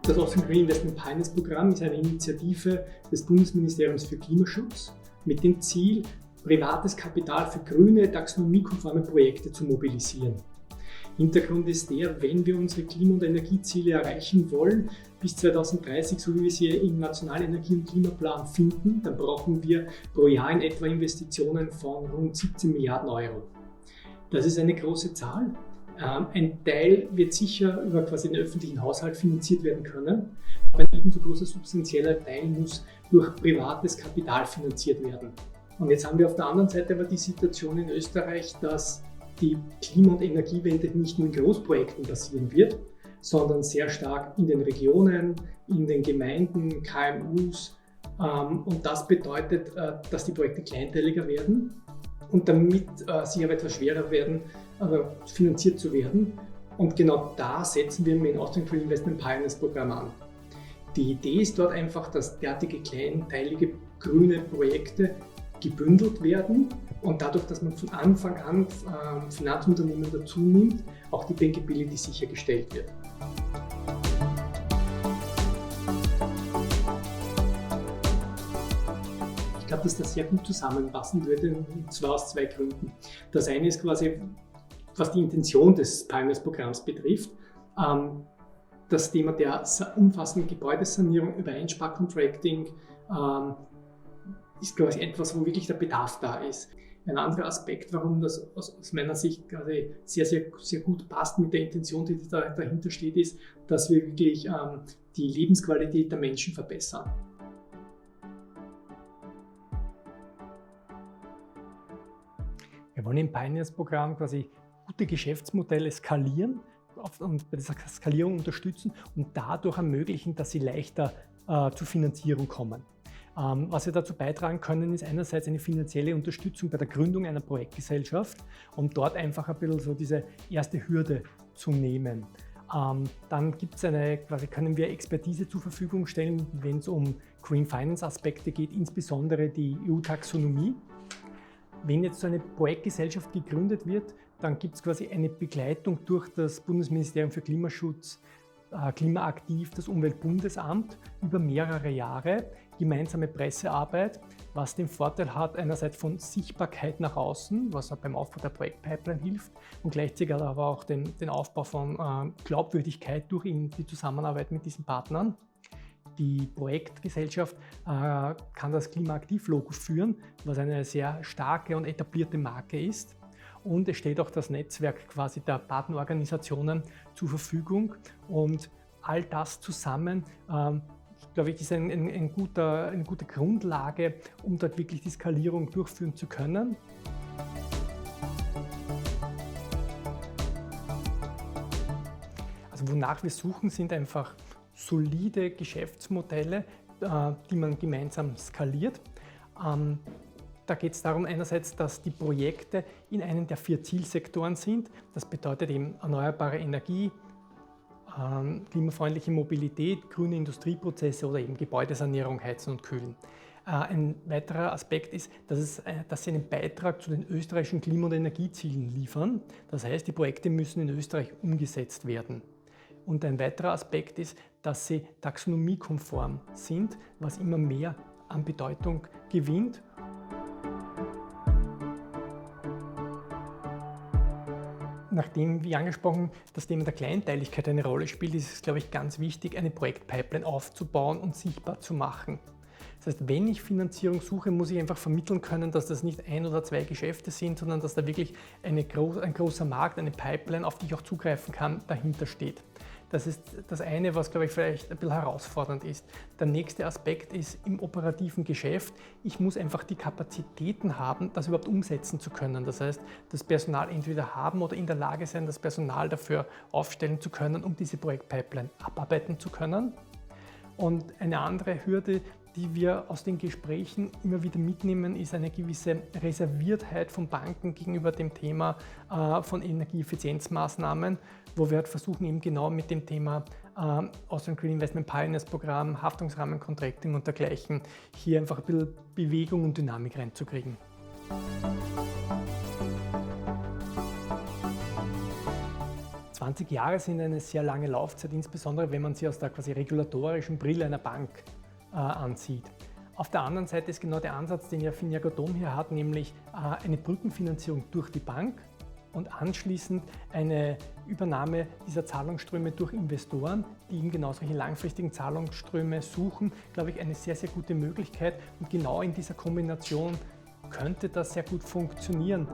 Das Austrian Green Investment Pioneers Programm ist eine Initiative des Bundesministeriums für Klimaschutz mit dem Ziel, privates Kapital für grüne, taxonomiekonforme Projekte zu mobilisieren. Hintergrund ist der, wenn wir unsere Klima- und Energieziele erreichen wollen, bis 2030, so wie wir sie im Nationalen Energie- und Klimaplan finden, dann brauchen wir pro Jahr in etwa Investitionen von rund 17 Milliarden Euro. Das ist eine große Zahl. Ein Teil wird sicher über quasi den öffentlichen Haushalt finanziert werden können, aber ein ebenso großer substanzieller Teil muss durch privates Kapital finanziert werden. Und jetzt haben wir auf der anderen Seite aber die Situation in Österreich, dass die Klima- und Energiewende nicht nur in Großprojekten passieren wird, sondern sehr stark in den Regionen, in den Gemeinden, KMUs. Und das bedeutet, dass die Projekte kleinteiliger werden und damit sie aber etwas schwerer werden, finanziert zu werden. Und genau da setzen wir mit dem Austrian Green Investment Pioneers Programm an. Die Idee ist dort einfach, dass derartige kleinteilige grüne Projekte gebündelt werden und dadurch, dass man von Anfang an Finanzunternehmen dazu nimmt, auch die Bankability sichergestellt wird. Ich glaube, dass das sehr gut zusammenpassen würde, und zwar aus zwei Gründen. Das eine ist quasi, was die Intention des Pioneers-Programms betrifft, das Thema der umfassenden Gebäudesanierung über Einsparcontracting ist quasi etwas, wo wirklich der Bedarf da ist. Ein anderer Aspekt, warum das aus meiner Sicht gerade sehr gut passt mit der Intention, die dahinter steht, ist, dass wir wirklich die Lebensqualität der Menschen verbessern. Wir wollen im Pioneers-Programm quasi gute Geschäftsmodelle skalieren und bei dieser Skalierung unterstützen und dadurch ermöglichen, dass sie leichter zur Finanzierung kommen. Was wir dazu beitragen können, ist einerseits eine finanzielle Unterstützung bei der Gründung einer Projektgesellschaft, um dort einfach ein bisschen so diese erste Hürde zu nehmen. Dann können wir Expertise zur Verfügung stellen, wenn es um Green Finance Aspekte geht, insbesondere die EU-Taxonomie. Wenn jetzt so eine Projektgesellschaft gegründet wird, dann gibt es quasi eine Begleitung durch das Bundesministerium für Klimaschutz, Klimaaktiv, das Umweltbundesamt über mehrere Jahre, gemeinsame Pressearbeit, was den Vorteil hat, einerseits von Sichtbarkeit nach außen, was auch beim Aufbau der Projektpipeline hilft und gleichzeitig aber auch den Aufbau von Glaubwürdigkeit durch die Zusammenarbeit mit diesen Partnern. Die Projektgesellschaft kann das Klimaaktiv-Logo führen, was eine sehr starke und etablierte Marke ist. Und es steht auch das Netzwerk quasi der Partnerorganisationen zur Verfügung. Und all das zusammen, glaube ich, ist eine gute Grundlage, um dort wirklich die Skalierung durchführen zu können. Also wonach wir suchen, sind einfach solide Geschäftsmodelle, die man gemeinsam skaliert. Da geht es darum einerseits, dass die Projekte in einem der 4 Zielsektoren sind. Das bedeutet eben erneuerbare Energie, klimafreundliche Mobilität, grüne Industrieprozesse oder eben Gebäudesanierung, Heizen und Kühlen. Ein weiterer Aspekt ist, dass sie einen Beitrag zu den österreichischen Klima- und Energiezielen liefern. Das heißt, die Projekte müssen in Österreich umgesetzt werden. Und ein weiterer Aspekt ist, dass sie taxonomiekonform sind, was immer mehr an Bedeutung gewinnt. Nachdem, wie angesprochen, das Thema der Kleinteiligkeit eine Rolle spielt, ist es, glaube ich, ganz wichtig, eine Projektpipeline aufzubauen und sichtbar zu machen. Das heißt, wenn ich Finanzierung suche, muss ich einfach vermitteln können, dass das nicht 1 oder 2 Geschäfte sind, sondern dass da wirklich ein großer Markt, eine Pipeline, auf die ich auch zugreifen kann, dahinter steht. Das ist das eine, was, glaube ich, vielleicht ein bisschen herausfordernd ist. Der nächste Aspekt ist im operativen Geschäft. Ich muss einfach die Kapazitäten haben, das überhaupt umsetzen zu können. Das heißt, das Personal entweder haben oder in der Lage sein, das Personal dafür aufstellen zu können, um diese Projektpipeline abarbeiten zu können. Und eine andere Hürde, die wir aus den Gesprächen immer wieder mitnehmen, ist eine gewisse Reserviertheit von Banken gegenüber dem Thema von Energieeffizienzmaßnahmen, wo wir halt versuchen, eben genau mit dem Thema Austrian Green Investment Pioneers Programm, Haftungsrahmen, Contracting und dergleichen hier einfach ein bisschen Bewegung und Dynamik reinzukriegen. 20 Jahre sind eine sehr lange Laufzeit, insbesondere wenn man sie aus der quasi regulatorischen Brille einer Bank ansieht. Auf der anderen Seite ist genau der Ansatz, den ja Finago Dom hier hat, nämlich eine Brückenfinanzierung durch die Bank und anschließend eine Übernahme dieser Zahlungsströme durch Investoren, die eben genau solche langfristigen Zahlungsströme suchen, glaube ich, eine sehr, sehr gute Möglichkeit. Und genau in dieser Kombination könnte das sehr gut funktionieren.